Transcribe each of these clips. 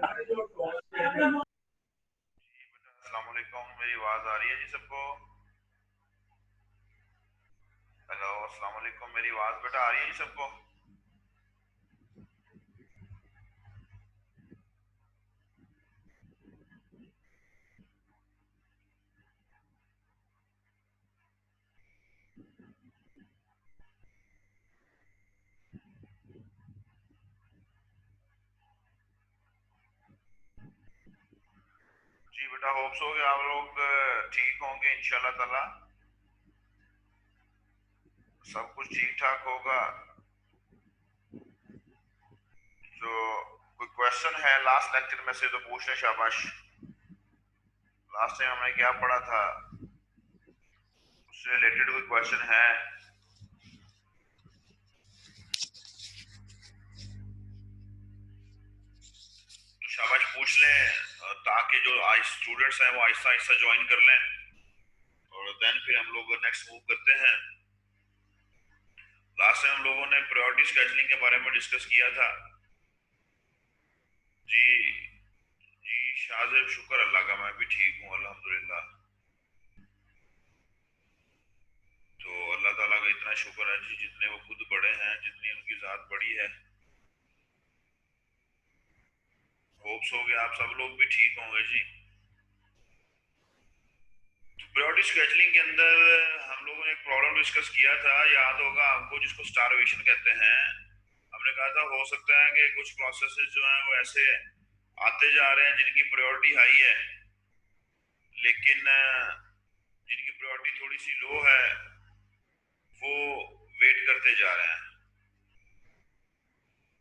अस्सलाम वालेकुम, मेरी आवाज आ रही है जी सबको? हेलो, अस्सलाम वालेकुम, मेरी आवाज बेटा आ रही है जी सबको? जी बेटा, होप्स हो कि आप लोग ठीक होंगे इंशाल्लाह ताला। सब कुछ ठीक ठाक होगा। जो कोई क्वेश्चन है लास्ट लेक्चर में से तो पूछ लें, शाबाश। लास्ट टाइम हमने क्या पढ़ा था, उससे रिलेटेड कोई क्वेश्चन है तो शाबाश पूछ लें, ताकि जो आज स्टूडेंट्स हैं वो आहिस्ता आहिस्ता ज्वाइन कर लें और देन फिर हम लोग नेक्स्ट मूव करते हैं। लास्ट टाइम हम लोगों ने प्रायोरिटी स्केजुलिंग के बारे में डिस्कस किया था जी। जी शाहजेब, शुक्र अल्लाह का, मैं भी ठीक हूँ अल्हम्दुलिल्लाह। तो अल्लाह ताला का इतना शुक्र है जी, जितने वो खुद बड़े हैं, जितनी उनकी जात बड़ी है। होप्स हो गया आप सब लोग भी ठीक होंगे जी। तो प्रायोरिटी स्केजुलिंग के अंदर हम लोगों ने एक प्रॉब्लम डिस्कस किया था, याद होगा आपको, जिसको स्टारवेशन कहते हैं। हमने कहा था हो सकता है कि कुछ प्रोसेसेस जो हैं वो ऐसे आते जा रहे हैं जिनकी प्रायोरिटी हाई है, लेकिन जिनकी प्रायोरिटी थोड़ी सी लो है वो वेट करते जा रहे हैं।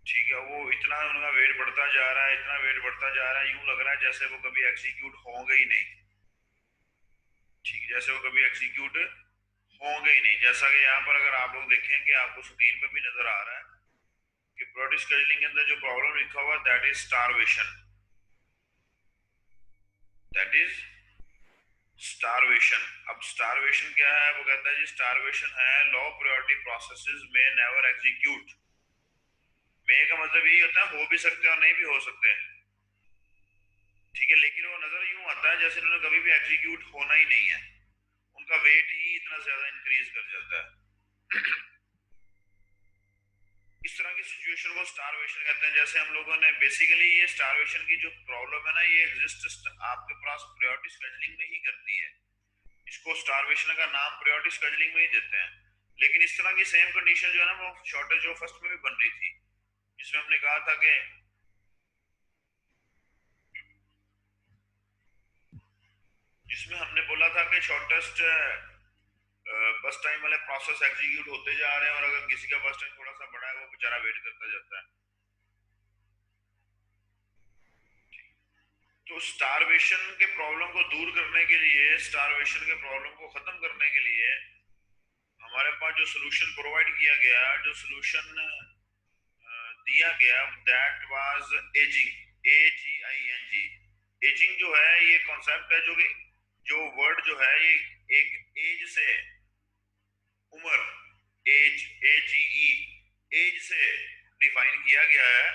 ठीक है, वो इतना उनका वेट बढ़ता जा रहा है, इतना वेट बढ़ता जा रहा है, यूं लग रहा है जैसे वो कभी एग्जीक्यूट होंगे ही नहीं। ठीक, जैसे वो कभी एग्जीक्यूट होंगे ही नहीं। जैसा कि यहाँ पर अगर आप लोग देखेंगे, आपको स्क्रीन पे भी नजर आ रहा है कि प्रायोरिटी शेड्यूलिंग के अंदर जो प्रॉब्लम लिखा हुआ that is starvation. That is starvation. अब स्टारवेशन क्या है? वो कहता है जी स्टारवेशन है लो प्रायोरिटी प्रोसेसेस में नेवर एग्जीक्यूट। में का मतलब यही होता है हो भी सकते हैं और नहीं भी हो सकते हैं। ठीक है, लेकिन वो नजर यूं आता है जैसे उन्होंने कभी भी एग्जीक्यूट होना ही नहीं है, उनका वेट ही इतना ज्यादा इंक्रीज कर जाता है। इस तरह की सिचुएशन को स्टारवेशन कहते हैं। जैसे हम लोगों ने बेसिकली ये स्टारवेशन की जो प्रॉब्लम है ना, ये एग्जिस्ट आपके पास प्रायोरिटी शेड्यूलिंग में ही करती है। इसको स्टारवेशन का नाम प्रायोरिटी शेड्यूलिंग में ही देते हैं। लेकिन इस तरह की सेम कंडीशन जो है ना, वो शॉर्टेज ऑफ फर्स्ट में भी बन रही थी, जिसमें हमने कहा था कि जिसमें हमने बोला था कि शॉर्टेस्ट बस टाइम वाले प्रोसेस एग्जीक्यूट होते जा रहे हैं, और अगर किसी का बस टाइम थोड़ा सा बड़ा है वो बेचारा वेट करता जाता है। तो स्टारवेशन के प्रॉब्लम को दूर करने के लिए, स्टारवेशन के प्रॉब्लम को खत्म करने के लिए हमारे पास जो सोल्यूशन प्रोवाइड किया गया, जो सोल्यूशन दिया गया, that was ageing. AGING। Ageing जो है ये कॉन्सेप्ट है, जो कि जो वर्ड जो है ये एक एज से, उम्र, एज, AGE, एज से डिफाइन किया गया है।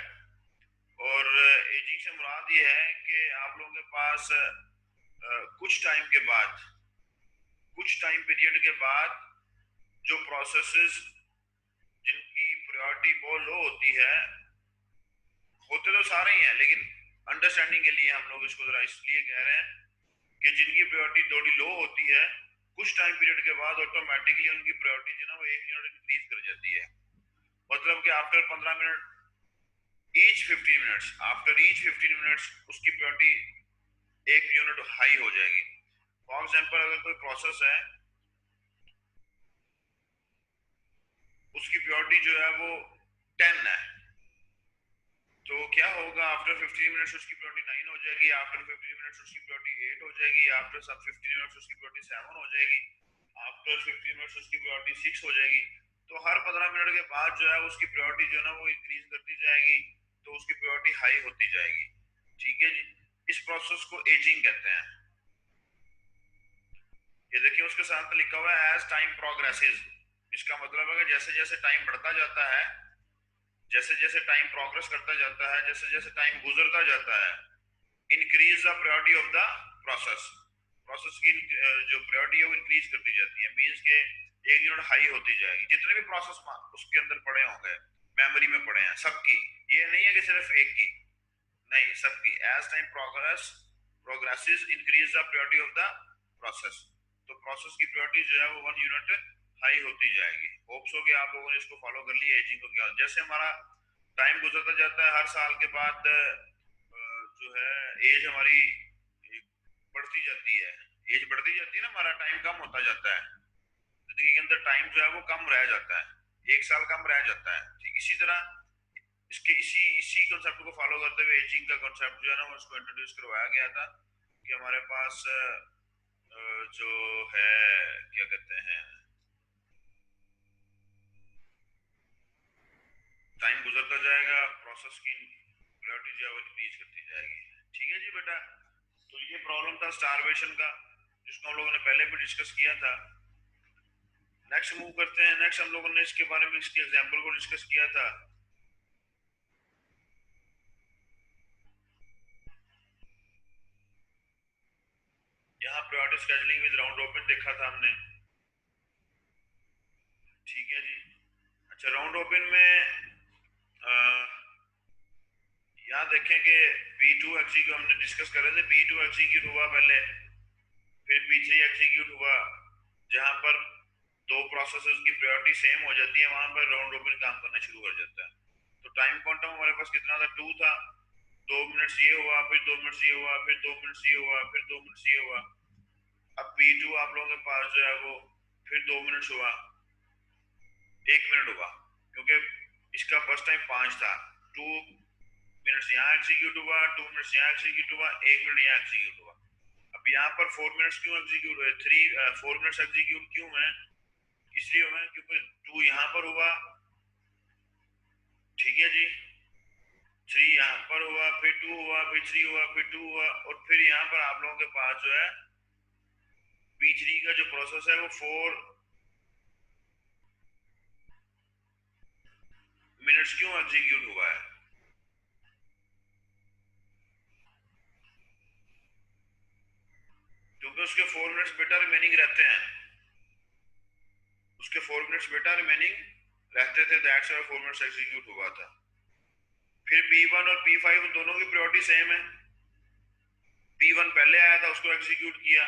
और एजिंग से मुराद ये है कि आप लोगों के पास कुछ टाइम के बाद, कुछ टाइम पीरियड के बाद जो प्रोसेसेस जिनकी प्रायोरिटी बहुत लो होती है, होते तो सारे ही हैं, लेकिन अंडरस्टैंडिंग के लिए हम लोग इसको जरा इसलिए कह रहे हैं कि जिनकी प्रायोरिटी थोड़ी लो होती है, कुछ टाइम पीरियड के बाद ऑटोमेटिकली उनकी प्रायोरिटी जो है वो 1 यूनिट इंक्रीज कर जाती है। मतलब कि after 15 minute, each 15 minutes, after each 15 minutes उसकी प्रायोरिटी 1 यूनिट हाई हो जाएगी। फॉर एग्जाम्पल, अगर कोई प्रोसेस है उसकी प्रायोरिटी जो है वो 10 है, तो क्या होगा? आफ्टर 15 मिनट्स उसकी प्रायोरिटी 9 हो जाएगी, आफ्टर 15 मिनट्स उसकी प्रायोरिटी 8 हो जाएगी, आफ्टर सब 15 मिनट्स उसकी प्रायोरिटी 7 हो जाएगी, आफ्टर 15 मिनट्स उसकी प्रायोरिटी 6 हो जाएगी। तो हर 15 मिनट के बाद जो है उसकी प्रायोरिटी जो है ना वो इंक्रीज करती जाएगी, तो उसकी प्रायोरिटी हाई होती जाएगी। ठीक है जी, इस प्रोसेस को एजिंग कहते हैं। ये देखिए उसके साथ लिखा हुआ है एज टाइम प्रोग्रेसेस। इसका मतलब है कि जैसे जैसे टाइम बढ़ता जाता है, जैसे जैसे टाइम प्रोग्रेस करता जाता है, जैसे जैसे टाइम गुजरता जाता है, increase the priority of the process, process की जो प्रायोरिटी है वो इंक्रीज करती जाती है। मींस के एक यूनिट हाई होती जाएगी, जितने भी प्रोसेस उसके अंदर पड़े होंगे, मेमोरी में पड़े हैं सबकी, ये नहीं है कि सिर्फ एक की, नहीं सबकी। As time progresses increase the priority of the process, तो प्रोसेस की प्रायोरिटी जो है वो 1 यूनिट हाई होती जाएगी। होप्स हो कि आप लोगों ने इसको फॉलो कर लिया। एजिंग को क्या, जैसे हमारा टाइम गुजरता जाता है, हर साल के बाद जो है एज हमारी बढ़ती जाती है, एज बढ़ती जाती है ना, हमारा टाइम कम होता जाता है, जिंदगी के अंदर टाइम जो है वो कम रह जाता है, 1 साल कम रह जाता है। ठीक इसी तरह इसके इसी इसी कंसेप्ट को फॉलो करते हुए एजिंग का कंसेप्ट जो है ना उसको इंट्रोड्यूस करवाया गया था कि हमारे पास जो है क्या कहते हैं, टाइम गुजरता जाएगा, प्रोसेस की प्रायोरिटी जो है वो इंक्रीज करती जाएगी। ठीक है जी बेटा, तो ये प्रॉब्लम था स्टारवेशन का, जिसको हम लोगों ने पहले भी डिस्कस किया था। नेक्स्ट मूव करते हैं। नेक्स्ट हम लोगों ने इसके बारे में, इसके एग्जांपल को डिस्कस किया था। यहाँ priority scheduling with round robin देखा था हमने। ठीक है जी। अच्छा, राउंड रॉबिन में यहाँ देखें कि P2 एग्जीक्यूट हमने डिस्कस कर रहे थे, P2 एग्जीक्यूट हुआ पहले, फिर P3 एग्जीक्यूट हुआ। जहां पर दो प्रोसेसर्स की प्रायोरिटी सेम हो जाती है, वहां पर राउंड रॉबिन काम करना शुरू कर जाता है। तो टाइम क्वांटम हमारे पास कितना था, 2 था। 2 मिनट्स ये हुआ, फिर 2 मिनट्स ये हुआ, फिर 2 मिनट्स ये हुआ, फिर 2 मिनट्स ये हुआ। अब P2 आप लोगों के पास जो है वो फिर 2 मिनट्स हुआ, 1 मिनट हुआ, क्योंकि इसका फर्स्ट टाइम 5 था। 2 मिनट्स यहाँ एग्जीक्यूट हुआ, 2 मिनट्स यहाँ एग्जीक्यूट हुआ, 1 मिनट यहाँ एग्जीक्यूट हुआ। अब यहाँ पर 4 मिनट्स क्यों एग्जीक्यूट हुए, 4 मिनट्स एग्जीक्यूट क्यों है, इसलिए हुए क्योंकि 2 यहाँ पर हुआ, ठीक है जी, 3 यहाँ पर हुआ, फिर 2 हुआ, फिर 3 हुआ, फिर 2 हुआ, और फिर यहाँ पर आप लोगों के पास जो है P3 का जो प्रोसेस है वो 4 मिनट्स क्यों एग्जीक्यूट हुआ है, क्योंकि उसके 4 मिनट्स बेटा रिमेनिंग रहते हैं, उसके 4 मिनट्स बेटा रिमेनिंग रहते थे, दैट्स व्हाई 4 मिनट्स एग्जीक्यूट हुआ था। फिर P1 और P5 दोनों की प्रायोरिटी सेम है। P1 पहले आया था, उसको एग्जीक्यूट किया,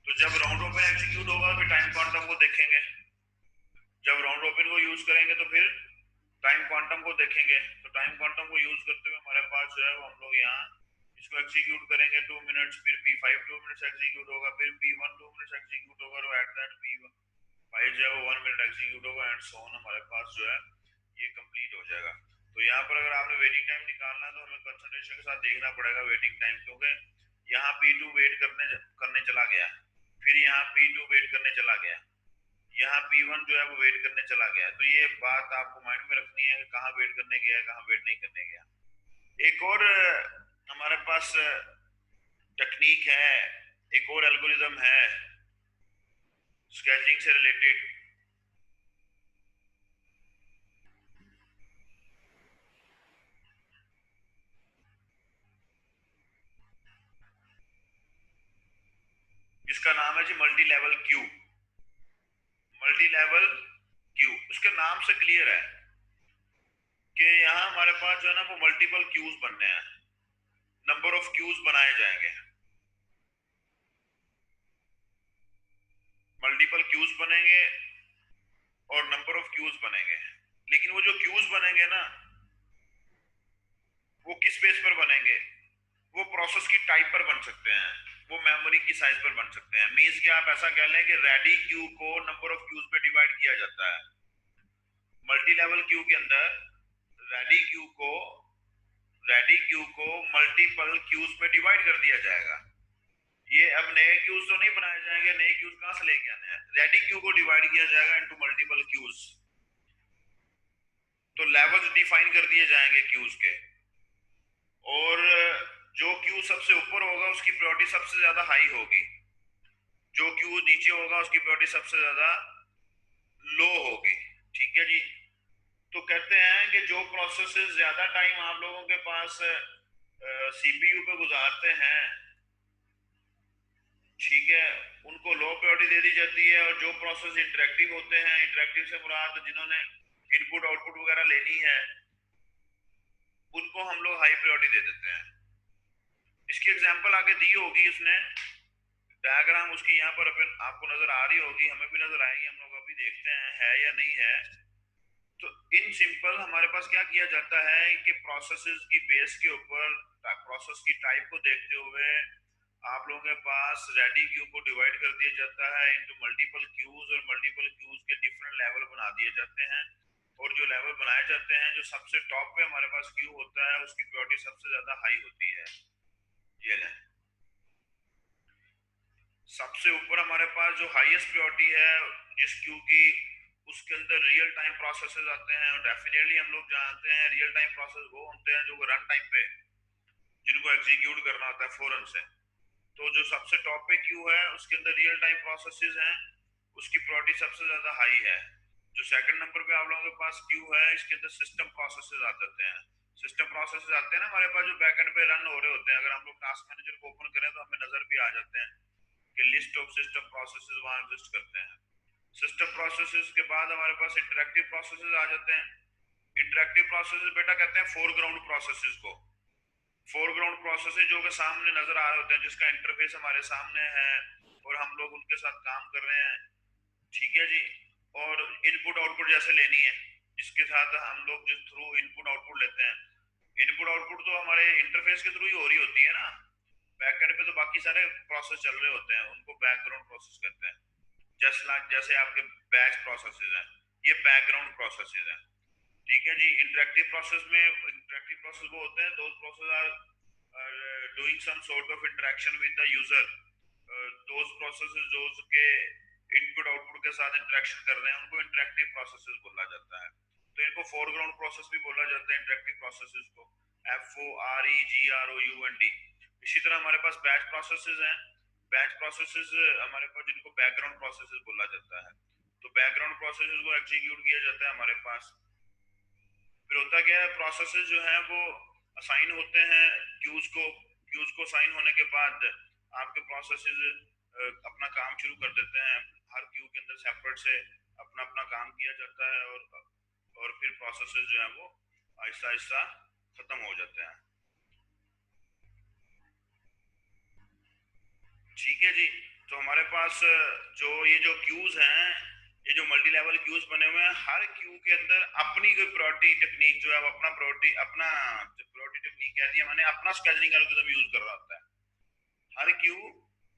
तो जब राउंड रॉबिन एग्जीक्यूट होगा फिर टाइम क्वांटम को देखेंगे, जब राउंड रॉबिन को यूज करेंगे तो फिर टाइम क्वांटम को देखेंगे। तो टाइम क्वांटम को यूज करते हुए हमारे पास जो है वो हम लोग यहाँ इसको एग्जीक्यूट करेंगे 2 मिनट्स, फिर P5 2 मिनट्स एग्जीक्यूट होगा, फिर P1 2 मिनट्स एग्जीक्यूट होगा, और एट दैट P5 जो है वो 1 मिनट एग्जीक्यूट होगा, एंड सो ऑन हमारे पास जो है ये कंप्लीट हो जाएगा। तो यहाँ पर अगर आपने वेटिंग टाइम निकालना है तो हमें कंसंट्रेशन के साथ देखना पड़ेगा वेटिंग टाइम, क्योंकि यहाँ P2 वेट करने करने चला गया, फिर यहाँ P2 वेट करने चला गया, यहाँ P1 जो है वो वेट करने चला गया। तो ये बात आपको माइंड में रखनी है कि कहाँ वेट करने गया है, कहाँ वेट नहीं करने गया। एक और हमारे पास टेक्निक है, एक और एल्गोरिदम है स्केचिंग से रिलेटेड, जिसका नाम है जी multi level queue. Multi level queue उसके नाम से क्लियर है कि यहाँ हमारे पास जो है ना वो मल्टीपल क्यूज बनने हैं, नंबर ऑफ क्यूज बनाए जाएंगे, मल्टीपल क्यूज बनेंगे और नंबर ऑफ क्यूज बनेंगे। लेकिन वो जो क्यूज बनेंगे ना वो किस बेस पर बनेंगे, वो प्रोसेस की टाइप पर बन सकते हैं, वो मेमोरी की साइज पर बन सकते हैं। मींस कि आप ऐसा कह लें कि रेडी क्यू को नंबर ऑफ क्यूज में डिवाइड किया जाता है। मल्टी लेवल क्यू के अंदर रेडी क्यू को रेडी क्यू को मल्टीपल क्यूज में डिवाइड कर दिया जाएगा। ये अब नए क्यूज तो नहीं बनाए जाएंगे, नए क्यूज कहां से लेके आने हैं, रेडी क्यू को डिवाइड किया जाएगा इनटू मल्टीपल क्यूज। तो लेवल्स डिफाइन कर दिए जाएंगे क्यूज के, और जो क्यू सबसे ऊपर होगा उसकी प्रायोरिटी सबसे ज्यादा हाई होगी, जो क्यू नीचे होगा उसकी प्रायोरिटी सबसे ज्यादा लो होगी। ठीक है जी। तो कहते हैं कि जो प्रोसेसेस ज्यादा टाइम आप लोगों के पास सीपीयू पे गुजारते हैं, ठीक है, उनको लो प्रायोरिटी दे दी जाती है। और जो प्रोसेस इंटरेक्टिव होते हैं, इंटरेक्टिव से मुराद जिन्होंने इनपुट आउटपुट वगैरह लेनी है, उनको हम लोग हाई प्रायोरिटी दे देते हैं। इसकी एग्जांपल आगे दी होगी उसने, डायग्राम उसकी यहाँ पर अपन आपको नजर आ रही होगी, हमें भी नजर आएगी, हम लोग अभी देखते हैं है या नहीं है। तो इन सिंपल हमारे पास क्या किया जाता है कि प्रोसेसेस की बेस के ऊपर प्रोसेस की टाइप को देखते हुए आप लोगों के पास रेडी क्यू को डिवाइड कर दिया जाता है इनटू मल्टीपल क्यूज, और मल्टीपल क्यूज के डिफरेंट लेवल बना दिए जाते हैं। और जो लेवल बनाए जाते हैं, जो सबसे टॉप पे हमारे पास क्यू होता है उसकी प्रायोरिटी सबसे ज्यादा हाई होती है। ये लें, सबसे ऊपर हमारे पास जो हाईएस्ट प्रायोरिटी है जिस क्यू की, उसके अंदर रियल टाइम प्रोसेसेस आते हैं। और डेफिनेटली हम लोग जानते हैं रियल टाइम प्रोसेस वो होते हैं जो रन टाइम पे जिनको एग्जीक्यूट करना होता है फौरन से। तो जो सबसे टॉप पे क्यू है उसके अंदर रियल टाइम प्रोसेसेस हैं, उसकी प्रायोरिटी सबसे ज्यादा हाई है। जो सेकंड नंबर पे आप लोगों के पास क्यू है, इसके अंदर सिस्टम प्रोसेसेस आ जाते हैं। सिस्टम प्रोसेसेस आते हैं ना हमारे पास जो बैकएंड पे रन हो रहे होते हैं, अगर हम लोग टास्क मैनेजर को ओपन करें तो हमें नजर भी आ जाते हैं कि लिस्ट ऑफ सिस्टम प्रोसेसेस वहां एग्जिस्ट करते हैं। सिस्टम प्रोसेसेस के बाद हमारे पास इंटरेक्टिव प्रोसेसेस आ जाते हैं। इंटरेक्टिव प्रोसेसेस बेटा कहते हैं फोरग्राउंड प्रोसेसेस को। फोरग्राउंड प्रोसेसेस जो के सामने नजर आ रहे होते हैं, जिसका इंटरफेस हमारे सामने है और हम लोग उनके साथ काम कर रहे हैं, ठीक है जी। और इनपुट आउटपुट जैसे लेनी है, जिसके साथ हम लोग जिस थ्रू इनपुट आउटपुट लेते हैं, इनपुट आउटपुट तो हमारे इंटरफेस के थ्रू ही हो रही होती है ना। बैकएंड पे तो बाकी सारे प्रोसेस चल रहे होते हैं, उनको बैकग्राउंड प्रोसेस कहते हैं। जैसे आपके बैच प्रोसेसेस हैं, ये बैकग्राउंड प्रोसेसेस हैं, ठीक है जी। इंटरेक्टिव प्रोसेस में, इंटरेक्टिव प्रोसेस वो होते हैं, those process are doing some sort of interaction with the user. Those processes जो के इनपुट आउटपुट के साथ इंटरेक्शन कर रहे हैं उनको इंटरेक्टिव प्रोसेसेस बोला जाता है। तो इनको फोरग्राउंड प्रोसेस भी बोला जाता है इंटरेक्टिव प्रोसेसेस को, FOREGROUND। इसी तरह हमारे पास बैच प्रोसेसेस हैं। बैच प्रोसेसेस हमारे पास जिनको बैकग्राउंड प्रोसेसेस बोला जाता है। तो बैकग्राउंड प्रोसेसेस को एग्जीक्यूट किया जाता है हमारे पास। फिर होता क्या है, प्रोसेसेस जो है वो असाइन होते हैं क्यूज को। क्यूज को असाइन होने के बाद आपके प्रोसेसेस अपना काम शुरू कर देते हैं। हर क्यू के अंदर सेपरेट से अपना अपना काम किया जाता है, और फिर प्रोसेसेस जो है वो आहिस्ता आहिस्ता खत्म हो जाते हैं, ठीक है जी। तो हमारे पास जो ये जो क्यूज हैं, ये जो मल्टी लेवल क्यूज बने हुए हैं, हर क्यू के अंदर अपनी कोई प्रायोरिटी टेक्निक जो है वो अपना प्रायोरिटी, अपना प्रायोरिटी टेक्निक कह दिया मैंने, अपना स्केजुलिंग एल्गोरिथम यूज कर रहा होता है। हर क्यू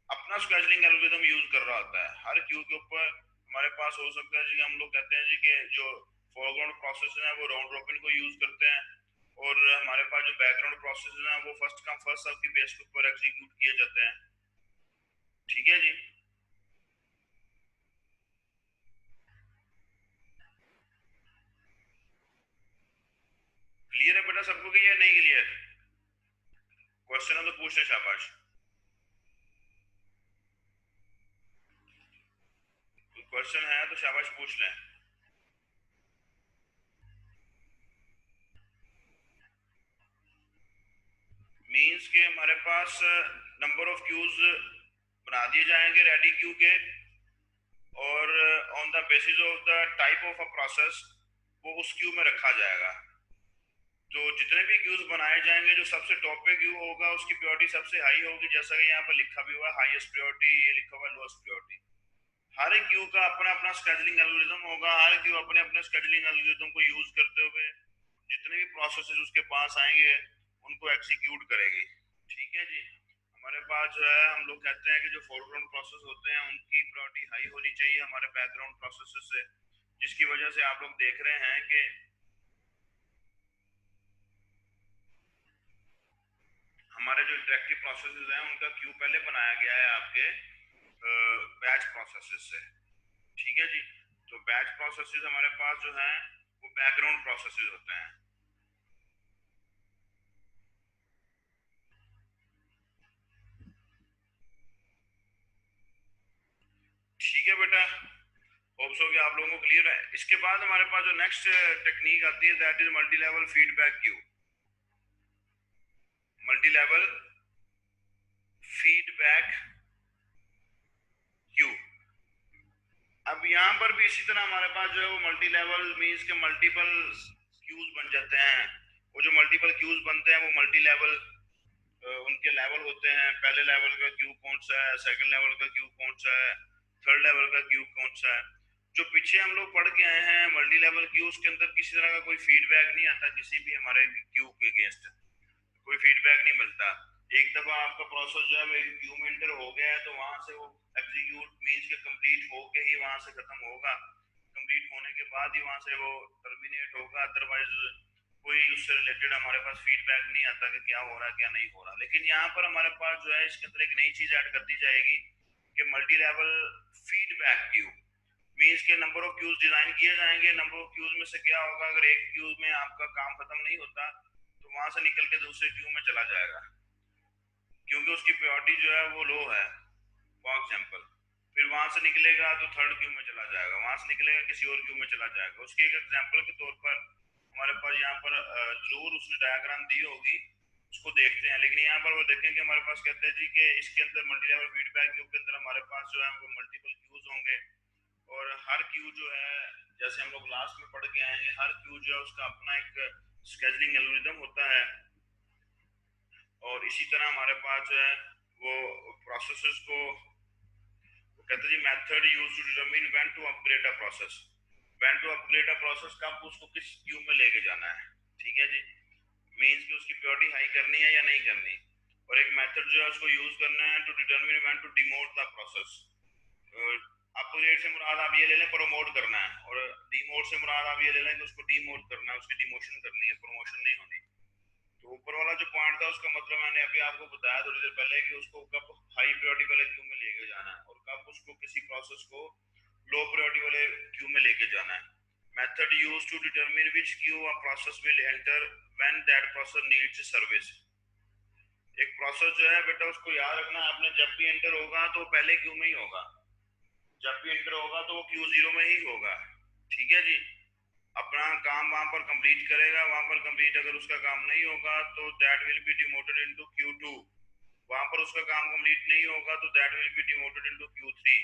अपना स्केजुलिंग एल्गोरिथम यूज कर रहा होता है। हर क्यू के ऊपर हमारे पास हो सकता है जी, हम लोग कहते हैं जी कि जो फोरग्राउंड प्रोसेस है वो राउंड रॉबिन को यूज करते हैं, और हमारे पास जो बैकग्राउंड प्रोसेस है वो फर्स्ट कम फर्स्ट सर्व की बेस के ऊपर एग्जीक्यूट किए जाते हैं, ठीक है जी। क्लियर है बेटा सबको कि या नहीं क्लियर? क्वेश्चन है तो पूछ ले, शाबाश। क्वेश्चन है तो शाबाश पूछ लें। मींस के हमारे पास नंबर ऑफ क्यूज बना दिए जाएंगे रेडी क्यू के, और on the basis of the type of a process वो उस क्यू में रखा जाएगा। तो जितने भी क्यूज बनाए जाएंगे, जो सबसे टॉप पे क्यू होगा उसकी प्रायोरिटी सबसे हाई होगी, जैसा कि यहाँ पर लिखा भी हुआ है हाईएस्ट प्रायोरिटी, ये लिखा हुआ है लोएस्ट प्रायोरिटी। हर क्यू का अपना अपना स्केजुलिंग एल्गोरिथम होगा, हर क्यू अपने अपने स्केजुलिंग एल्गोरिथम को यूज करते हुए जितने भी प्रोसेसेस उसके पास आएंगे उनको एग्जीक्यूट करेगी, ठीक है जी। हमारे पास जो है, हम लोग कहते हैं कि जो फोरग्राउंड प्रोसेस होते हैं उनकी प्रायोरिटी हाई होनी चाहिए हमारे बैकग्राउंड प्रोसेसेस से, जिसकी वजह से आप लोग देख रहे हैं कि हमारे जो इंटरेक्टिव प्रोसेसेस हैं उनका क्यू पहले बनाया गया है आपके बैच प्रोसेसेस से, ठीक है जी। तो बैच प्रोसेसेस हमारे पास जो हैं वो बैकग्राउंड प्रोसेसेस होते हैं, ठीक है बेटा। होप्स हो गया आप लोगों को क्लियर है। इसके बाद हमारे पास जो नेक्स्ट टेक्निक आती है that is multi level feedback Q. Multi level feedback Q. अब यहाँ पर भी इसी तरह हमारे पास जो है वो मल्टी लेवल मीन्स के मल्टीपल क्यूज बन जाते हैं। वो जो मल्टीपल क्यूज बनते हैं वो मल्टी लेवल उनके लेवल होते हैं। पहले लेवल का क्यू कौन सा है, सेकंड लेवल का क्यू कौन सा है, थर्ड लेवल का क्यू कौन सा है। जो पीछे हम लोग पढ़ के आए हैं मल्टी लेवल क्यूज के अंदर किसी तरह का कोई फीडबैक नहीं आता किसी भी हमारे क्यू के अगेंस्ट, कोई फीडबैक नहीं मिलता। एक दफा आपका प्रोसेस जो है वो एक क्यू में एंटर हो गया है तो वहां से वो एग्जीक्यूट मीन्स के कंप्लीट होके ही वहां से खत्म होगा। कंप्लीट होने के बाद ही वहां से वो टर्मिनेट होगा, अदरवाइज कोई उससे रिलेटेड हमारे पास फीडबैक नहीं आता कि क्या हो रहा है क्या नहीं हो रहा। लेकिन यहाँ पर हमारे पास जो है इसके अंदर एक नई चीज ऐड कर दी जाएगी कि multi level feedback Q means के नंबर ऑफ क्यूज डिजाइन किए जाएंगे। नंबर ऑफ क्यूज में से क्या होगा, अगर एक क्यू में आपका काम खत्म नहीं होता तो वहां से निकल के दूसरे क्यू में चला जाएगा क्योंकि उसकी प्रायोरिटी जो है वो लो है फॉर एग्जाम्पल। फिर वहां से निकलेगा तो थर्ड क्यू में चला जाएगा, वहां से निकलेगा किसी और क्यू में चला जाएगा। उसके एक एग्जाम्पल के तौर पर हमारे पास यहाँ पर जरूर उसने डायग्राम दी होगी, उसको देखते हैं। लेकिन यहाँ पर वो देखें कि हमारे पास कहते हैं जी कि इसके अंदर मल्टी लेवल फीडबैक क्यू के अंदर हमारे पास जो है वो मल्टीपल क्यूज होंगे और हर क्यू जो है जैसे हम लोग लास्ट में पढ़ के आए हैं हर क्यू जो है उसका अपना एक स्केजुलिंग एल्गोरिदम होता है। और इसी तरह हमारे पास जो है वो प्रोसेसेस को कहते हैं जी method used to determine when to upgrade a process. When to upgrade a process कब उसको किस क्यू में लेके जाना है, ठीक है जी। मींस कि उसकी प्रायोरिटी हाई करनी है या नहीं करनी। और एक मेथड जो है उसको यूज करना है to determine when to demote the process. Upgrade से मुराद आप ये ले लें प्रमोट करना है, और डीमोट से मुराद आप ये ले लें कि उसको डीमोट करना है, उसकी डिमोशन करनी है, प्रमोशन नहीं होनी। तो ऊपर वाला जो पॉइंट था उसका मतलब मैंने अभी आपको बताया थोड़ी देर पहले कि उसको कब हाई प्रायोरिटी वाले क्यू में लेके जाना है और कब उसको किसी प्रोसेस को लो प्रायोरिटी वाले क्यू में लेके जाना है। Method used to determine which queue a process will enter when that process needs service. एक प्रोसेस जो है बेटा उसको याद रखना है आपने, जब भी एंटर होगा तो पहले क्यू में ही होगा, जब भी एंटर होगा तो वो क्यू जीरो में ही होगा, ठीक है जी। अपना काम वहां पर कंप्लीट करेगा, वहां पर कंप्लीट अगर उसका काम नहीं होगा तो that will be demoted into queue two. वहां पर उसका काम कंप्लीट नहीं होगा तो that will be demoted into queue three.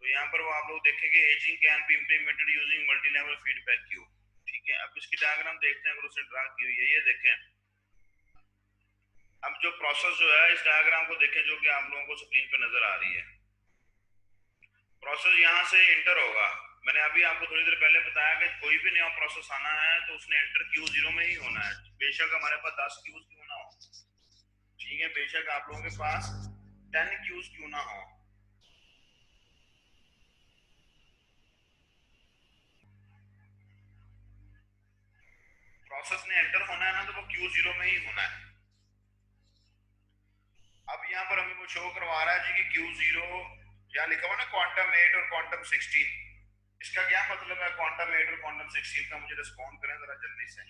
तो यहाँ पर वो आप लोग देखेंगे aging can be implemented using multi level feedback queue, ठीक है। अब इसकी डायग्राम देखते हैं, अगर उसने ड्रा की हुई है ये देखें। अब जो प्रोसेस जो है इस डायग्राम को देखें जो कि आप लोगों को स्क्रीन पे नजर आ रही है। प्रोसेस यहाँ से एंटर होगा। मैंने अभी आपको थोड़ी देर पहले बताया कि कोई भी नया प्रोसेस आना है तो उसने एंटर क्यू जीरो में ही होना है, बेशक हमारे पास 10 क्यूज क्यों ना हो, ठीक है, बेशक आप लोगों के पास 10 क्यूज क्यों ना हो। प्रोसेस ने एंटर होना है ना तो वो क्यू जीरो में ही होना है। अब यहाँ पर हमें वो शो करवा रहा है जी कि क्यू जीरो, यहाँ लिखा हुआ ना क्वांटम 8 और क्वांटम 16, इसका क्या मतलब है? क्वांटम 8 और क्वांटम 16 का मुझे रिस्पॉन्ड करें जरा जल्दी से।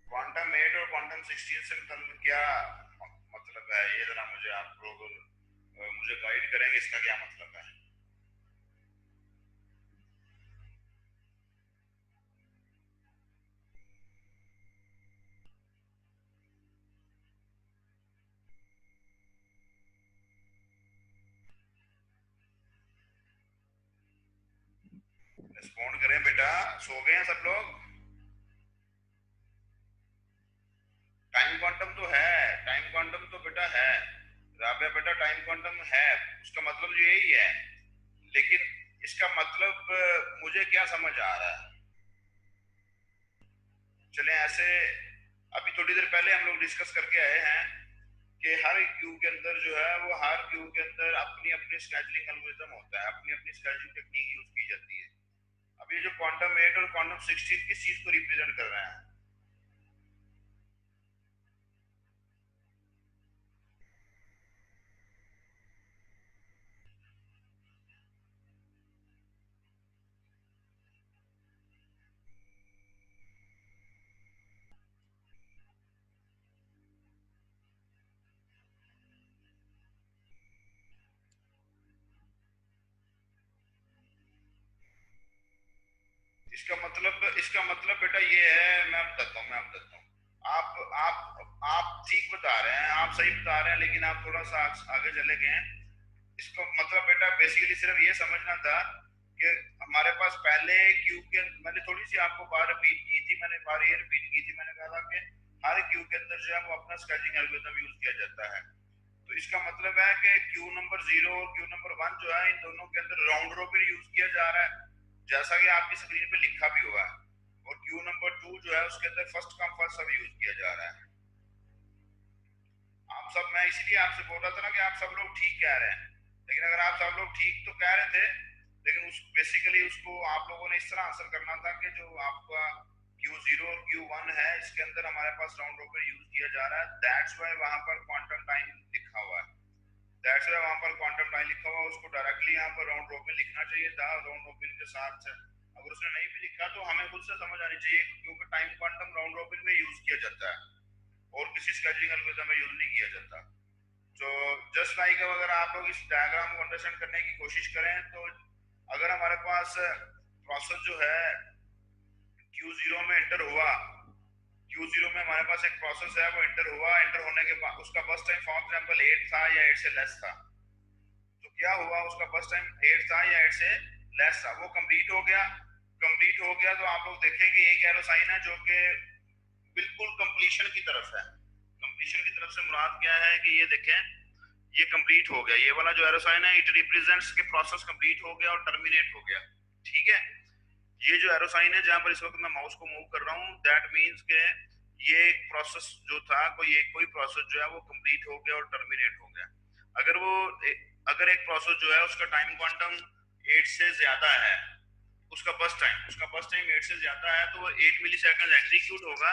क्वांटम 8 और क्वांटम 16 से मतलब क्या मतलब है, ये जरा मुझे आप लोग मुझे गाइड करेंगे इसका क्या मतलब है। रिस्पॉन्ड करें बेटा, सो गए हैं सब लोग? टाइम क्वांटम तो है, टाइम क्वांटम तो बेटा है राबिया, बेटा टाइम क्वांटम है, उसका मतलब यही है। लेकिन इसका मतलब मुझे क्या समझ आ रहा है, चले ऐसे अभी थोड़ी देर पहले हम लोग डिस्कस करके आए हैं कि हर क्यू के अंदर जो है वो हर क्यू के अंदर अपनी अपनी स्केजुलिंग एल्गोरिथम होता है, अपनी अपनी स्केजुलिंग टेक्निक यूज की जाती है। अब ये जो क्वांटम 8 और क्वांटम 16 किस चीज को रिप्रेजेंट कर रहे हैं? इसका मतलब बेटा ये है, मैं बताता हूँ। आप ठीक बता रहे हैं, आप सही बता रहे हैं, लेकिन आप थोड़ा सा आगे चले गए हैं। इसको मतलब बेटा बेसिकली सिर्फ ये समझना था कि हमारे पास पहले क्यू के, मैंने थोड़ी सी आपको बात रिपीट की थी, मैंने ये रिपीट की थी, मैंने कहा था कि हर क्यू के अंदर जो है वो अपना स्केचिंग एल्गोरिथम यूज किया जाता है। तो इसका मतलब है कि क्यू नंबर 0 और क्यू नंबर 1 जो है, इन दोनों के अंदर राउंड रॉबिन यूज किया जा रहा है, जैसा कि आपकी स्क्रीन पे लिखा भी हुआ है। और क्यू नंबर 2 जो है उसके अंदर first come first serve use किया जा रहा है। आप सब, मैं इसीलिए आपसे बोल रहा था ना कि आप सब लोग ठीक कह रहे हैं, लेकिन अगर आप सब लोग ठीक तो कह रहे थे, लेकिन उस बेसिकली उसको आप लोगों ने इस तरह आंसर करना था कि जो आपका Q0 और Q1 है, इसके अंदर हमारे पास राउंड रॉबिन यूज किया जा रहा है, दैट्स व्हाई वहां पर क्वांटम टाइम लिखा हुआ है। दैट्स व्हाई वहां पर क्वांटम टाइम लिखा हुआ है, उसको डायरेक्टली यहाँ पर राउंड रॉबिन लिखना चाहिए था, राउंड रॉबिन के साथ। अगर उसने नहीं भी लिखा तो हमें खुद से समझ आनी चाहिए, क्योंकि टाइम क्वांटम राउंड रॉबिन में यूज किया जाता है और किसी स्केचिंग एल्गोरिथम में यूज नहीं किया जाता। तो जस्ट लाइक अगर आप लोग इस डायग्राम को अंडरस्टैंड करने की कोशिश करें, तो अगर हमारे पास प्रोसेस जो है Q0 में एंटर हुआ, Q0 में हमारे पास एक प्रोसेस है, वो एंटर हुआ, एंटर होने के बाद उसका बस टाइम फॉर एग्जांपल 8 था या 8 से लेस था, तो क्या हुआ, उसका बस टाइम 8 था या 8 से लेस था, वो कंप्लीट हो गया। कंप्लीट हो गया तो आप लोग देखेंगे एक एरो साइन है जो कि बिल्कुल कंप्लीशन की तरफ है। कंप्लीशन की तरफ से मुराद क्या है कि ये देखें, ये कंप्लीट हो गया, ये वाला जो एरो साइन है, इट रिप्रेजेंट्स के प्रोसेस कंप्लीट हो गया और टर्मिनेट हो गया। ठीक है, ये जो एरो साइन है जहां पर इस वक्त मैं माउस को मूव कर रहा हूं, दैट मींस के ये एक प्रोसेस जो था, कोई प्रोसेस जो है वो कंप्लीट हो गया और टर्मिनेट हो गया। अगर वो अगर एक प्रोसेस जो है उसका टाइम क्वांटम 8 से ज्यादा है, उसका बस टाइम 8 से ज्यादा है, तो वो 8 मिली सेकेंड एग्जीक्यूट होगा,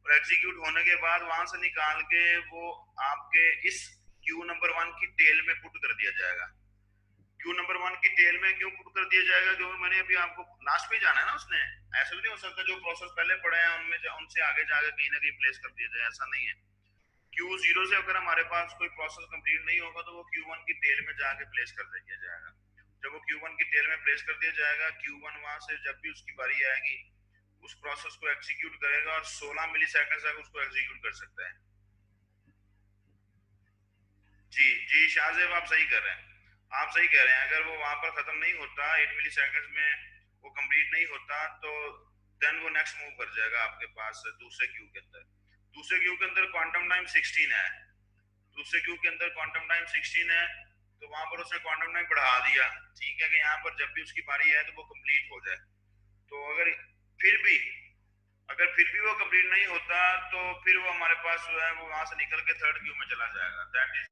और एग्जीक्यूट होने के बाद वहां से निकाल के वो आपके इस क्यू नंबर 1 की टेल में पुट कर दिया जाएगा। क्यू नंबर 1 की टेल में क्यों पुट कर दिया जाएगा, क्योंकि मैंने अभी आपको लास्ट में जाना है ना, उसने ऐसा भी नहीं हो सकता जो प्रोसेस पहले पढ़े हैं उनमें उनसे आगे जाके कहीं ना कहीं प्लेस कर दिया जाए, ऐसा नहीं है। Q0 से अगर हमारे पास कोई प्रोसेस कंप्लीट नहीं होगा तो वो Q1 की टेल में जाके प्लेस कर दिया जाएगा। जब वो Q1 की टेल में प्लेस कर दिया जाएगा, Q1 वहां से जब भी उसकी बारी आएगी उस प्रोसेस को एग्जीक्यूट करेगा और 16 मिली सेकेंड तक उसको एग्जीक्यूट कर सकता है। जी जी शाहजेब, आप सही कर रहे हैं, आप सही कह रहे हैं। अगर वो वहां पर खत्म नहीं होता 8 मिली सेकेंड में, वो कंप्लीट नहीं होता, तो देन वो नेक्स्ट मूव कर जाएगा आपके पास दूसरे क्यू के अंदर। दूसरे क्यू के अंदर क्वांटम टाइम 16 है, दूसरे क्यू के अंदर क्वांटम टाइम 16 है, तो वहां पर उसने क्वांटम टाइम बढ़ा दिया। ठीक है, कि यहाँ पर जब भी उसकी बारी आए तो वो कंप्लीट हो जाए। तो फिर भी फिर भी वो कंप्लीट नहीं होता, तो फिर वो हमारे पास जो है वो वहां से निकल के थर्ड क्यू में चला जाएगा। दैट इज,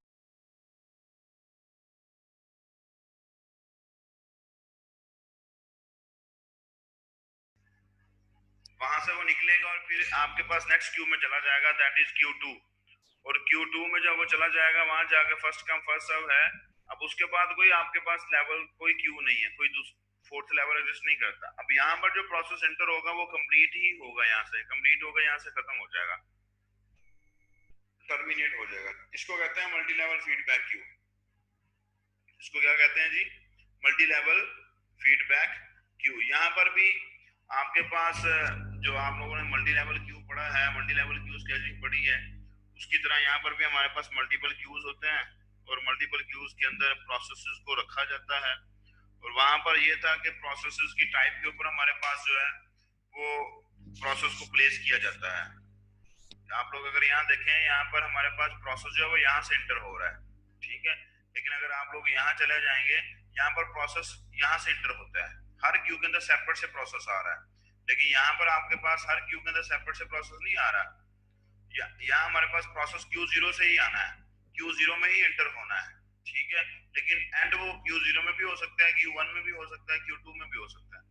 वहां से वो निकलेगा और फिर आपके पास नेक्स्ट क्यू में चला जाएगा, दैट इज Q2। और Q2 में जब वो चला जाएगा वहां जाके फर्स्ट कम फर्स्ट सर्व है। अब उसके बाद कोई आपके पास लेवल कोई क्यू नहीं है, कोई फोर्थ लेवल एग्जिस्ट नहीं करता। अब यहाँ पर जो प्रोसेस एंटर होगा वो कंप्लीट ही होगा, यहाँ से कंप्लीट होगा, यहाँ से खत्म हो जाएगा, टर्मिनेट हो जाएगा। इसको कहते हैं मल्टी लेवल फीडबैक क्यू। इसको क्या कहते हैं जी? Multi level feedback queue. यहाँ पर भी आपके पास जो आप लोगों ने मल्टी लेवल क्यू पढ़ा है, मल्टी लेवल क्यू स्केचिंग पढ़ी है, उसकी तरह यहाँ पर भी हमारे पास मल्टीपल क्यूज होते हैं, और मल्टीपल क्यूज के अंदर प्रोसेसेस को रखा जाता है। और वहां पर यह था कि प्रोसेसेस की टाइप के ऊपर हमारे पास जो है वो प्रोसेस को प्लेस किया जाता है। आप लोग अगर यहाँ देखें, यहाँ पर हमारे पास प्रोसेस जो है वो यहाँ से एंटर हो रहा है। ठीक है, लेकिन अगर आप लोग यहाँ चले जाएंगे, यहाँ पर प्रोसेस यहाँ से एंटर होता है, हर क्यू के अंदर सेपरेट से प्रोसेस आ रहा है। लेकिन यहाँ पर आपके पास हर क्यू के अंदर सेपरेट से प्रोसेस नहीं आ रहा। यहाँ हमारे पास प्रोसेस Q0 से ही आना है, Q0 में ही एंटर होना है। ठीक है, लेकिन एंड वो Q0 में भी हो सकता है, Q1 में भी हो सकता है, Q2 में भी हो सकता है।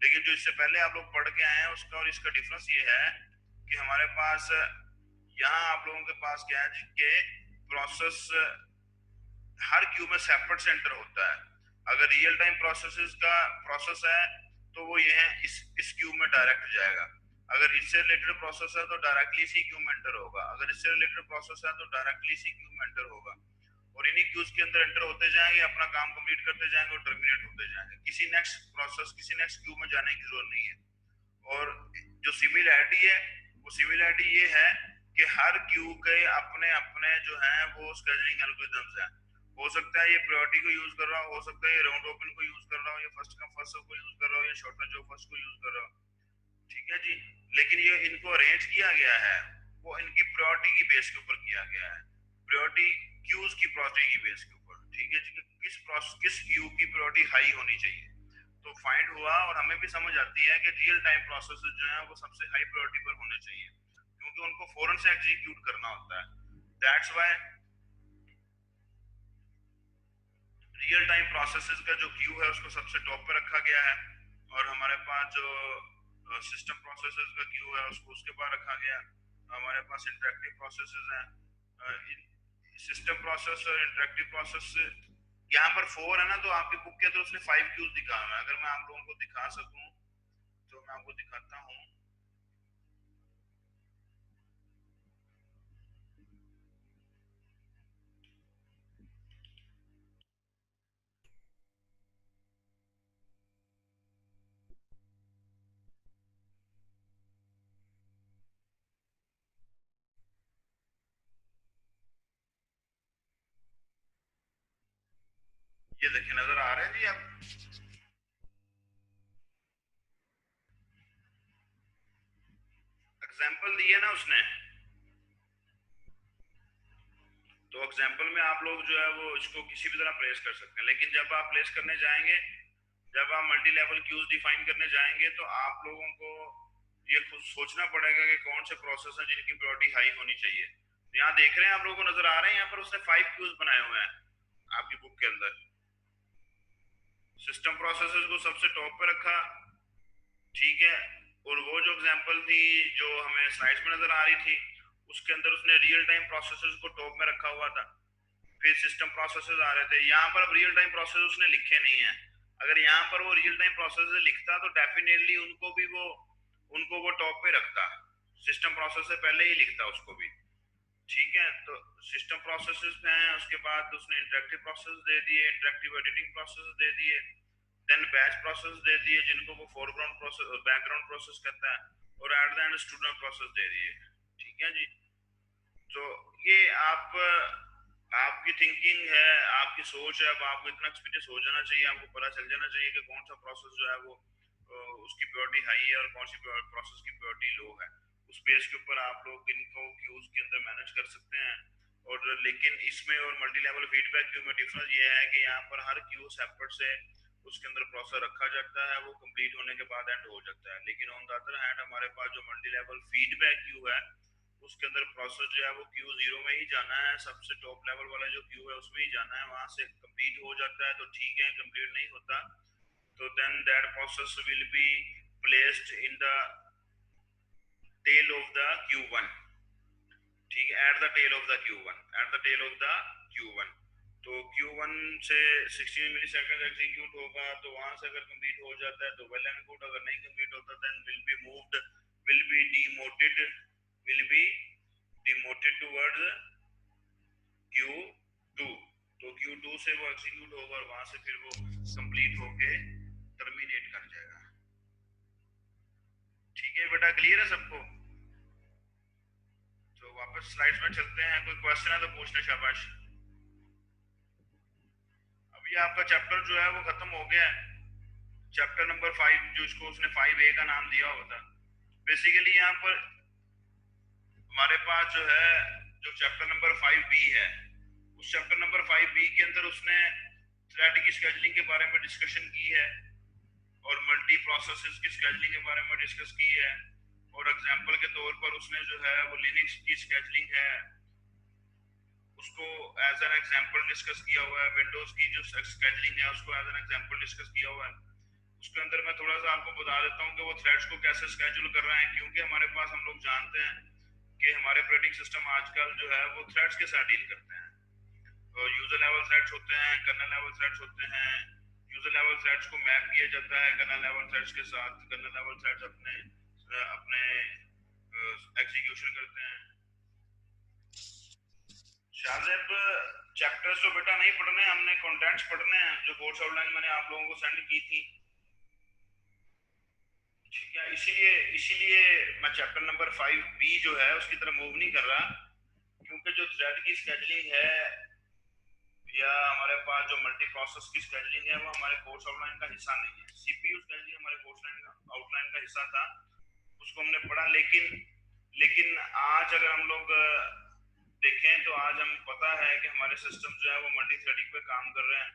लेकिन जो इससे पहले आप लोग पढ़ के आए हैं उसका और इसका डिफरेंस ये है कि हमारे पास यहाँ आप लोगों के पास क्या है कि प्रोसेस हर क्यू में सेपरेट से एंटर होता है। अगर रियल टाइम प्रोसेसेस का प्रोसेस है तो वो ये है इस क्यू में डायरेक्ट जाएगा। अगर इससे रिलेटेड प्रोसेस है तो डायरेक्टली इसी क्यू में एंटर होगा, अगर इससे रिलेटेड प्रोसेस है तो डायरेक्टली इसी क्यू में एंटर होगा, और इन्हीं क्यूज के अंदर एंटर होते जाएंगे, अपना काम कंप्लीट करते जाएंगे और टर्मिनेट होते जाएंगे। किसी नेक्स्ट क्यू में जाने की जरूरत नहीं है। और जो सिमिलैरिटी है वो सिमिलैरिटी ये है कि हर क्यू के अपने अपने जो है वो स्केजुलिंग एल्गोरिथम्स हैं। हो सकता है ये प्रायोरिटी को यूज कर रहा हो सकता है ये राउंड रोबिन को यूज कर रहा हो, या फर्स्ट कम फर्स्ट सर्व को यूज कर रहा हो, या शॉर्टकट जो फर्स्ट को यूज कर रहा हो। ठीक है जी। लेकिन ये इनको अरेंज किया गया है वो इनकी प्रायोरिटी की बेस के ऊपर किया गया है, प्रायोरिटी क्यूज की प्रायोरिटी की बेस के ऊपर। ठीक है जी, कि किस क्यू की प्रायोरिटी हाई होनी चाहिए। तो फाइंड हुआ और हमें भी समझ आती है कि रियल टाइम प्रोसेसेस जो है वो सबसे हाई प्रायोरिटी पर होने चाहिए, क्योंकि उनको फौरन से एग्जीक्यूट करना होता है। That's why real time processes का जो क्यू है उसको सबसे टॉप पे रखा गया है, और हमारे पास जो सिस्टम प्रोसेसेस का क्यू है उसको उसके बाद रखा गया। हमारे पास इंटरेक्टिव प्रोसेसेस हैं, सिस्टम प्रोसेस और इंटरेक्टिव प्रोसेस। यहाँ पर 4 है ना, तो आपकी बुक के अंदर उसने 5 क्यूज दिखा है। अगर मैं आप लोगों को दिखा सकूं तो मैं आपको दिखाता हूँ। ये देखिए, नजर आ रहे हैं जी आप? एग्जाम्पल दिए ना उसने, तो एग्जाम्पल में आप लोग जो है वो इसको किसी भी तरह प्लेस कर सकते हैं। लेकिन जब आप प्लेस करने जाएंगे, जब आप मल्टी लेवल क्यूज डिफाइन करने जाएंगे, तो आप लोगों को ये खुद सोचना पड़ेगा कि कौन से प्रोसेस हैं जिनकी प्रायोरिटी हाई होनी चाहिए। तो यहाँ देख रहे हैं आप लोगों को नजर आ रहे हैं, यहाँ पर उसने 5 क्यूज बनाए हुए हैं आपकी बुक के अंदर। सिस्टम प्रोसेसेस को सबसे टॉप पे रखा। ठीक है। और वो जो एग्जांपल थी जो हमें स्लाइड्स में नजर आ रही थी, उसके अंदर उसने रियल टाइम प्रोसेसेस को टॉप में रखा हुआ था, फिर सिस्टम प्रोसेसेस आ रहे थे। यहाँ पर अब रियल टाइम प्रोसेस उसने लिखे नहीं है। अगर यहाँ पर वो रियल टाइम प्रोसेस लिखता तो डेफिनेटली उनको वो टॉप पे रखता, सिस्टम प्रोसेस से पहले ही लिखता उसको भी। ठीक है। तो सिस्टम प्रोसेसेस हैं, उसके बाद उसने इंटरेक्टिव प्रोसेस दे दिए, इंटरेक्टिव एडिटिंग प्रोसेस दे दिए, देन बैच प्रोसेस दे दिए जिनको वो फोरग्राउंड प्रोसेस बैकग्राउंड प्रोसेस कहता है, और at the end student process दे दिए। ठीक है जी। तो ये आपकी थिंकिंग है, आपकी सोच है। अब आपको इतना एक्सपीरियंस हो जाना चाहिए, आपको पता चल जाना चाहिए कि कौन सा प्रोसेस जो है वो उसकी प्रायोरिटी हाई है और कौन सी प्रोसेस की प्रायोरिटी लो है। उस बेस के ऊपर आप लोग इनको क्यूज के अंदर मैनेज कर सकते हैं। और लेकिन इसमें और मल्टी लेवल फीडबैक क्यू में डिफरेंस ये है कि यहाँ पर हर क्यू सेपरेट से उसके अंदर प्रोसेस रखा जाता है, वो कंप्लीट होने के बाद एंड हो जाता है। लेकिन ऑन द अदर हैंड हमारे पास जो मल्टी लेवल फीडबैक क्यू है उसके अंदर प्रोसेस जो है वो क्यू जीरो में ही जाना है, सबसे टॉप लेवल वाला जो क्यू है उसमें ही जाना है। वहां से कंप्लीट हो जाता है तो ठीक है, कंप्लीट नहीं होता तो then that process will be placed in the tail of the queue one. ठीक है, at the tail of the queue one, at the tail of the queue one. तो क्यू वन से 16 मिली सेकेंड एग्जीक्यूट होगा, तो वहां से अगर complete हो जाता है तो वेल एंड गुड, अगर नहीं कंप्लीट होता then will be moved, will be demoted, will be demoted towards queue two. तो क्यू टू से वो एग्जीक्यूट होगा और वहां से फिर वो कंप्लीट होके टर्मिनेट कर जाएगा। ठीक है बेटा, क्लियर है सबको? तो वापस स्लाइड्स में चलते हैं, कोई क्वेश्चन है तो पूछना, शाबाश। अभी आपका चैप्टर जो है वो खत्म हो गया है, चैप्टर नंबर 5, जो इसको उसने 5A का नाम दिया हुआ था। बेसिकली यहाँ पर हमारे पास जो है जो चैप्टर नंबर 5B है, उस चैप्टर नंबर 5B के अंदर उसने थ्रेड की स्केजुलिंग के बारे में डिस्कशन की है, और मल्टी प्रोसेसेस की स्केजुलिंग के बारे में डिस्कस की है। और एग्जांपल के तौर पर उसने जो है वो लिनक्स की स्केजुलिंग है उसको एज एन एग्जांपल डिस्कस किया हुआ है, विंडोज की जो स्केजुलिंग है उसको एज एन एग्जांपल डिस्कस किया हुआ है। उसके अंदर मैं थोड़ा सा आपको बता देता हूँ कि वो थ्रेड्स को कैसे स्केड्यूल कर रहे हैं, क्योंकि हमारे पास, हम लोग जानते हैं कि हमारे ऑपरेटिंग सिस्टम आजकल जो है वो थ्रेड्स के साथ डील करते हैं। तो यूजर लेवल थ्रेड्स होते हैं, कर्नल लेवल थ्रेड्स होते हैं। यूजर लेवल थ्रेड्स को मैप किया जाता है कर्नल लेवल थ्रेड्स के साथ। कर्नल लेवल थ्रेड्स अपने अपने एग्जीक्यूशन करते हैं। शाहजेब, चैप्टर्स तो बेटा नहीं पढ़ने, हमने कंटेंट्स पढ़ने हैं जो कोर्स आउटलाइन मैंने आप लोगों को सेंड की थी। ठीक है, इसीलिए इसीलिए मैं चैप्टर नंबर 5B जो है उसकी तरफ मूव नहीं कर रहा, क्योंकि जो थ्रेड की स्केड्यूलिंग है या हमारे पास जो मल्टी प्रोसेस की स्केड्यूलिंग है वो हमारे कोर्स आउटलाइन का हिस्सा नहीं है। सीपीयू स्केड्यूलिंग हमारे कोर्स आउटलाइन का हिस्सा था, उसको हमने पढ़ा, लेकिन लेकिन आज अगर हम लोग देखें तो आज हम पता है कि हमारे सिस्टम जो है वो मल्टी थ्रेडिंग पे काम कर रहे हैं।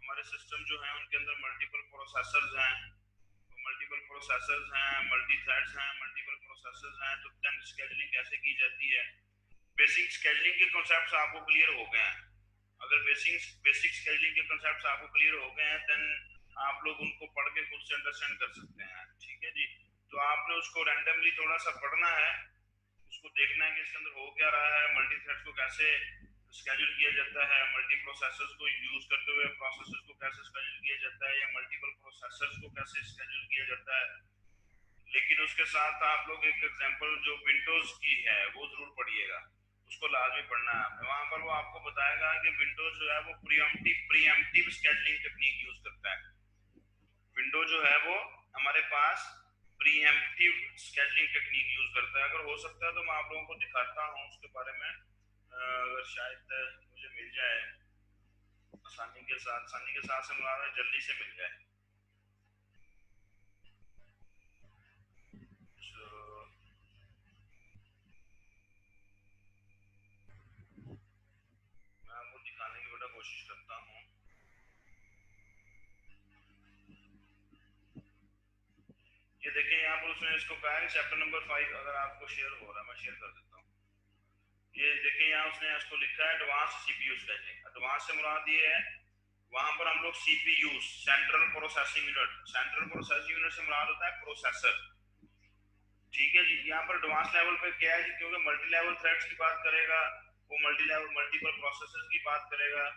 हमारे सिस्टम जो है उनके अंदर मल्टीपल प्रोसेसर्स हैं, मल्टीपल प्रोसेसर्स हैं, मल्टी थ्रेड्स हैं, मल्टीपल प्रोसेसर्स हैं। तो देन स्केड्यूलिंग कैसे की जाती है, बेसिक स्केड्यूलिंग के कॉन्सेप्ट्स आपको क्लियर हो गए हैं। अगर बेसिक बेसिक स्केड्यूलिंग के कॉन्सेप्ट्स आपको क्लियर हो गए हैं देन आप लोग उनको पढ़ के खुद से अंडरस्टैंड कर सकते हैं। ठीक है जी, तो आपने उसको रैंडमली थोड़ा सा पढ़ना है, उसको देखना है कि इसके अंदर हो क्या रहा है, मल्टी थ्रेड्स को कैसे स्केड्यूल किया जाता है, मल्टी प्रोसेसर्स को यूज करते हुए प्रोसेसर्स को कैसे स्केड्यूल किया जाता है, या मल्टीपल प्रोसेसर्स को कैसे स्केड्यूल किया जाता है। लेकिन उसके साथ आप लोग एक एग्जांपल जो विंडोज की है वो जरूर पढ़िएगा, उसको लाजमी पढ़ना है आपने। वहां पर वो आपको बताएगा कि विंडोज जो है वो प्रीएम्प्टिव स्केड्यूलिंग टेक्निक यूज करता है। विंडो जो है वो हमारे पास प्रीएम्प्टिव स्केड्यूलिंग टेक्निक यूज करता है। अगर हो सकता है तो मैं आप लोगों को दिखाता हूँ उसके बारे में, अगर शायद मुझे मिल जाए आसानी के साथ से मुराद है जल्दी से मिल जाए। So, मैं आपको दिखाने की बेटा कोशिश करता हूँ। ये देखिए यहाँ पर उसने इसको कहा है चैप्टर नंबर 5, अगर आपको शेयर हो रहा है मैं शेयर कर देता हूँ। ये देखिए यहाँ उसने इसको लिखा है एडवांस सीपीयू स्केड्यूलिंग। एडवांस से मुराद ये है, वहां पर हम लोग CPU central processing unit, central processing unit से मुराद होता है प्रोसेसर। ठीक है जी, यहाँ पर एडवांस लेवल पे क्या है जी, क्योंकि मल्टी लेवल थ्रेड्स की बात करेगा, वो मल्टीपल प्रोसेसर्स की बात करेगा।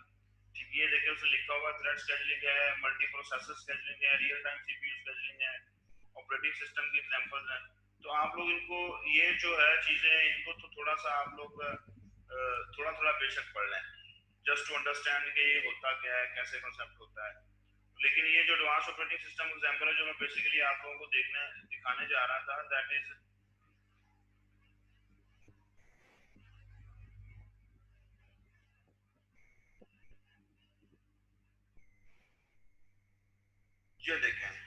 ठीक, ये देखिए उसने लिखा हुआ थ्रेड स्केड्यूलिंग है, मल्टी प्रोसेसर स्केड्यूलिंग है, रियल टाइम सीपीयू स्केड्यूलिंग है, ऑपरेटिंग सिस्टम की एग्जांपल्स हैं। तो आप लोग इनको ये जो है चीजें इनको तो थोड़ा सा आप लोग थोड़ा थोड़ा बेशक पढ़ लें, जस्ट टू अंडरस्टैंड कि ये होता क्या है, कैसे कॉन्सेप्ट होता है। लेकिन ये जो एडवांस ऑपरेटिंग सिस्टम एग्जांपल है जो मैं बेसिकली आप लोगों को दिखाने जा रहा था, दैट इज ये देखें,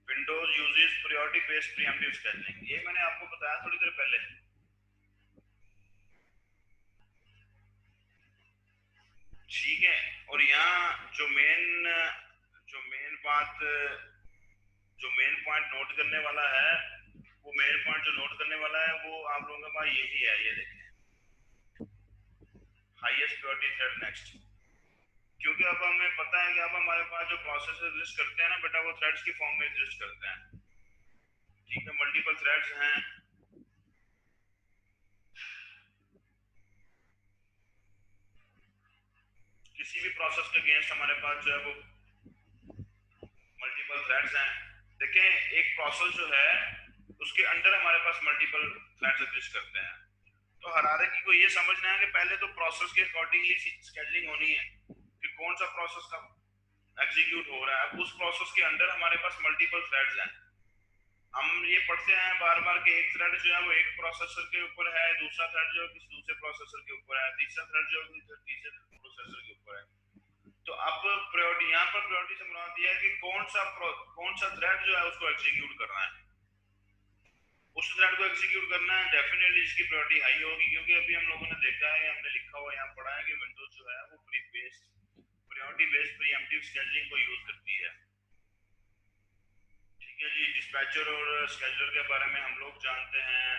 Windows uses priority based pre-emptive scheduling. ये मैंने आपको बताया थोड़ी देर पहले। ठीक है, और यहाँ जो मेन बात जो मेन पॉइंट नोट करने वाला है, वो मेन पॉइंट जो नोट करने वाला है वो आप लोगों के पास यही है। ये देखें, हाईएस्ट प्रायोरिटी थ्रेड नेक्स्ट। क्योंकि अब हमें पता है कि अब हमारे पास जो प्रोसेस एग्जिस्ट करते हैं ना बेटा, वो थ्रेड्स की फॉर्म में एग्जिस्ट करते हैं। ठीक है, मल्टीपल थ्रेड्स हैं। किसी भी प्रोसेस के अगेंस्ट हमारे पास जो है वो मल्टीपल थ्रेड्स हैं। देखें, एक प्रोसेस जो है उसके अंडर हमारे पास मल्टीपल थ्रेड्स एग्जिस्ट करते हैं। तो हायरार्की को ये समझना है कि पहले तो प्रोसेस के अकॉर्डिंगली स्केड्यूलिंग होनी है कि कौन सा प्रोसेस का एग्जीक्यूट हो रहा है। अब उस प्रोसेस के अंडर हमारे पास मल्टीपल थ्रेड्स हैं। हम ये पढ़ते हैं बार बार कि एक थ्रेड जो है वो एक प्रोसेसर के ऊपर है, दूसरा थ्रेड जो है किसी दूसरे प्रोसेसर के ऊपर है, तीसरा थ्रेड जो है तीसरे प्रोसेसर के ऊपर है। तो अब प्रायोरिटी, यहाँ पर प्रायोरिटी से मुराद ये है कि कौन सा थ्रेड जो है उसको एग्जीक्यूट करना है। उस थ्रेड को एग्जीक्यूट करना है, डेफिनेटली इसकी प्रायोरिटी हाई होगी, क्योंकि अभी हम लोगों ने देखा है, हमने लिखा हुआ यहाँ पढ़ा है कि विंडोज जो है वो प्रायोरिटी बेस्ड प्रीएम्प्टिव स्केड्यूलिंग को यूज करती है। ठीक है जी, डिस्पैचर और स्केड्यूलर के बारे में हम लोग जानते हैं,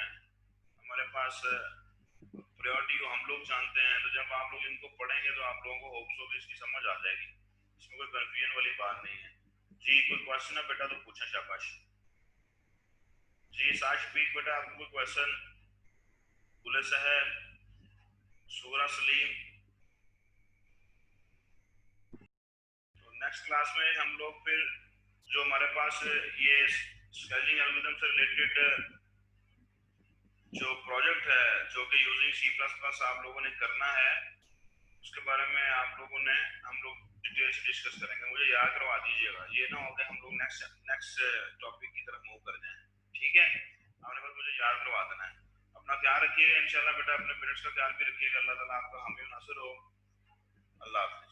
हमारे पास प्रायोरिटी को हम लोग जानते हैं। तो जब आप लोग इनको पढ़ेंगे तो आप लोगों को होप्स हो कि इसकी समझ आ जाएगी, इसमें कोई कंफ्यूजन वाली बात नहीं है जी। कोई क्वेश्चन है बेटा तो पूछें, शाबाश जी। साशपीक बेटा, आपको कोई क्वेश्चन? बुले साहब, सूरा सलीम। तो नेक्स्ट क्लास में हम लोग फिर जो हमारे पास ये स्केलिंग एल्गोरिथम से रिलेटेड जो प्रोजेक्ट है जो कि यूजिंग C++ आप लोगों ने करना है, उसके बारे में आप लोगों ने हम लोग डिटेल से डिस्कस करेंगे, मुझे याद करवा दीजिएगा, ये ना हो कि हम लोग नेक्स्ट टॉपिक की तरफ मूव कर जाएं। ठीक है, आपने बस मुझे याद करवा देना है। अपना ख्याल रखिएगा इंशाल्लाह बेटा, अपने पेरेंट्स का ख्याल भी रखिएगा। अल्लाह ताला आपका हामी नासिर हो। अल्लाह हाफ़िज़।